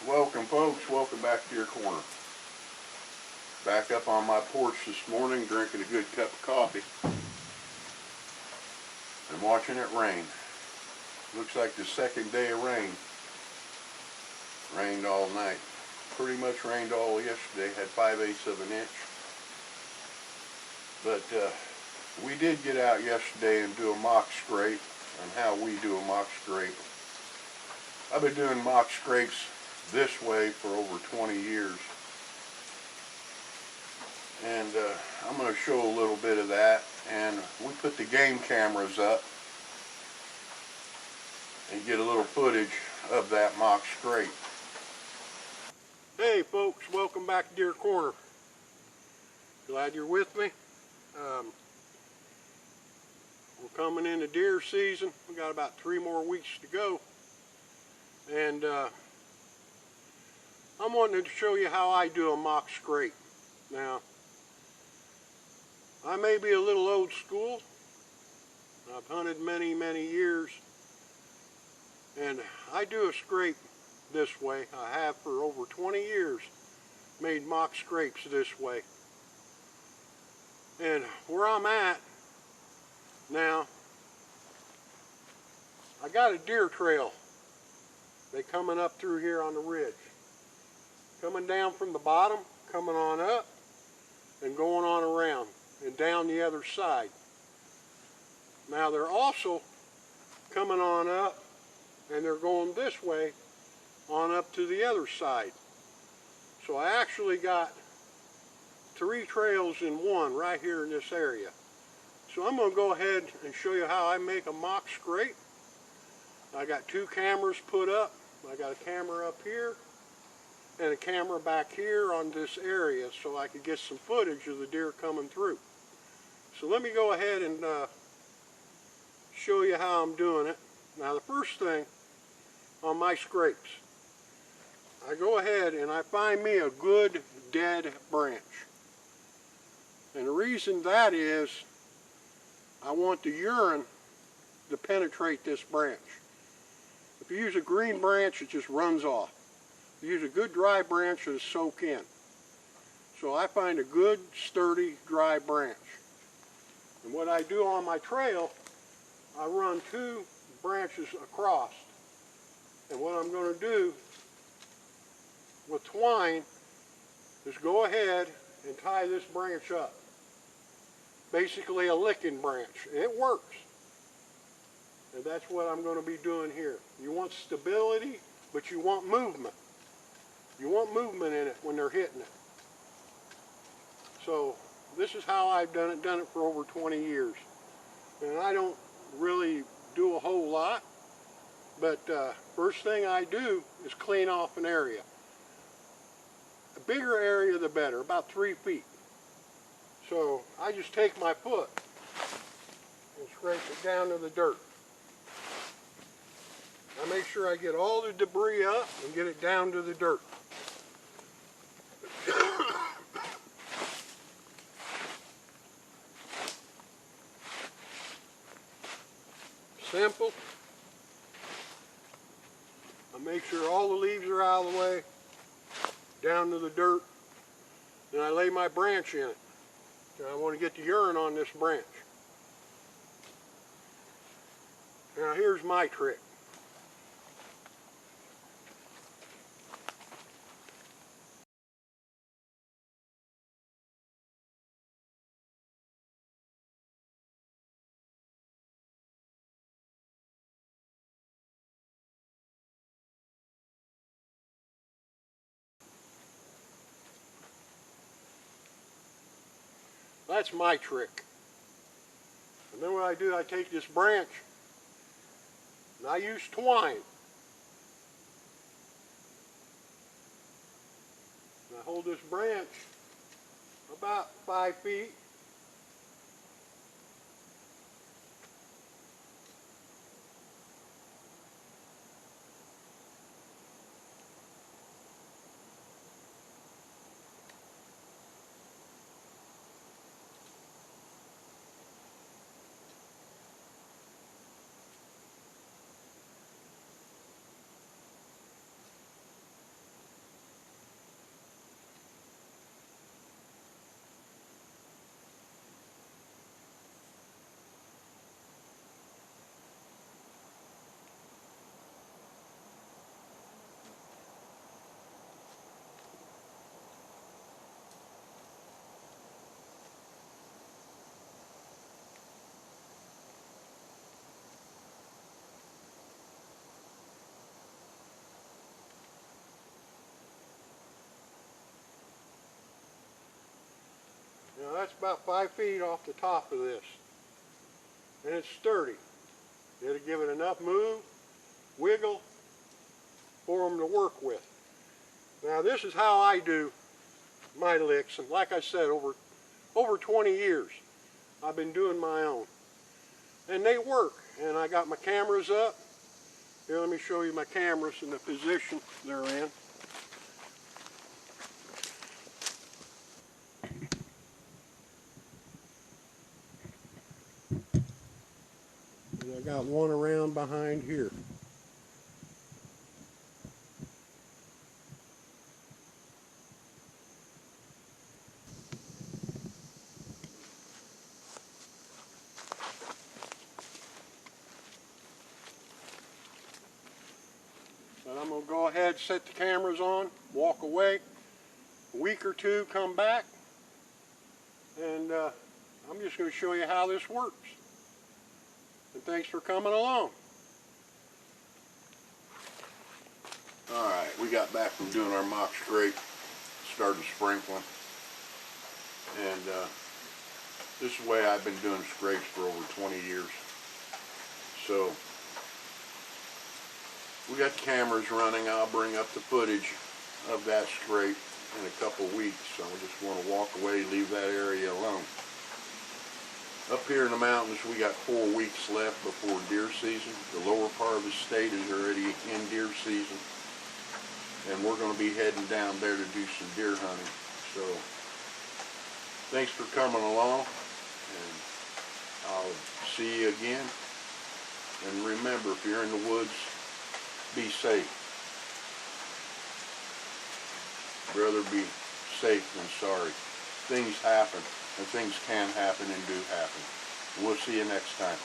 Welcome folks, welcome back to Deer Corner. Back up on my porch this morning drinking a good cup of coffee and watching it rain. Looks like the second day of rain. Rained all night. Pretty much rained all yesterday, had 5/8 of an inch. But we did get out yesterday and do a mock scrape on how we do a mock scrape. I've been doing mock scrapes this way for over 20 years. And I'm going to show a little bit of that. And we put the game cameras up and get a little footage of that mock scrape. Hey folks, welcome back to Deer Corner. Glad you're with me. We're coming into deer season. We got about 3 more weeks to go. And I'm wanting to show you how I do a mock scrape. Now, I may be a little old school. I've hunted many years. And I do a scrape this way. I have for over 20 years made mock scrapes this way. And where I'm at now, I got a deer trail. They coming up through here on the ridge. Coming down from the bottom, coming on up, and going on around and down the other side. Now they're also coming on up and they're going this way on up to the other side. So I actually got 3 trails in one right here in this area. So I'm going to go ahead and show you how I make a mock scrape. I got 2 cameras put up. I got a camera up here and a camera back here on this area so I could get some footage of the deer coming through. So let me go ahead and show you how I'm doing it. Now the first thing on my scrapes, I go ahead and I find me a good dead branch. And the reason that is, I want the urine to penetrate this branch. If you use a green branch, it just runs off. If you use a good dry branch, it'll soak in. So I find a good, sturdy, dry branch. And what I do on my trail, I run 2 branches across. And what I'm going to do with twine is go ahead and tie this branch up. Basically a licking branch. It works. And that's what I'm going to be doing here. You want stability, but you want movement. You want movement in it when they're hitting it. So this is how I've done it for over 20 years. And I don't really do a whole lot, but first thing I do is clean off an area. The bigger area the better, about 3 feet. So I just take my foot and scrape it down to the dirt. I make sure I get all the debris up and get it down to the dirt. Simple. I make sure all the leaves are out of the way, down to the dirt, and I lay my branch in it. And I want to get the urine on this branch. Now here's my trick. That's my trick. And then what I do, I take this branch and I use twine. And I hold this branch about 5 feet. That's about 5 feet off the top of this. And it's sturdy. It'll give it enough move, wiggle, for them to work with. Now this is how I do my licks, and like I said, over 20 years I've been doing my own. And they work, and I got my cameras up. Here, let me show you my cameras in the position they're in. And I got one around behind here. But I'm going to go ahead, set the cameras on, walk away. A week or two, come back, and I'm just going to show you how this works. And thanks for coming along. Alright, we got back from doing our mock scrape, started sprinkling, and this is the way I've been doing scrapes for over 20 years. So, we got the cameras running. I'll bring up the footage of that scrape in a couple weeks. So I just want to walk away, leave that area alone. Up here in the mountains, we got 4 weeks left before deer season. The lower part of the state is already in deer season, and we're going to be heading down there to do some deer hunting. So thanks for coming along, and I'll see you again. And remember, if you're in the woods, be safe. Rather be safe than sorry. Things happen, and things can happen and do happen. We'll see you next time.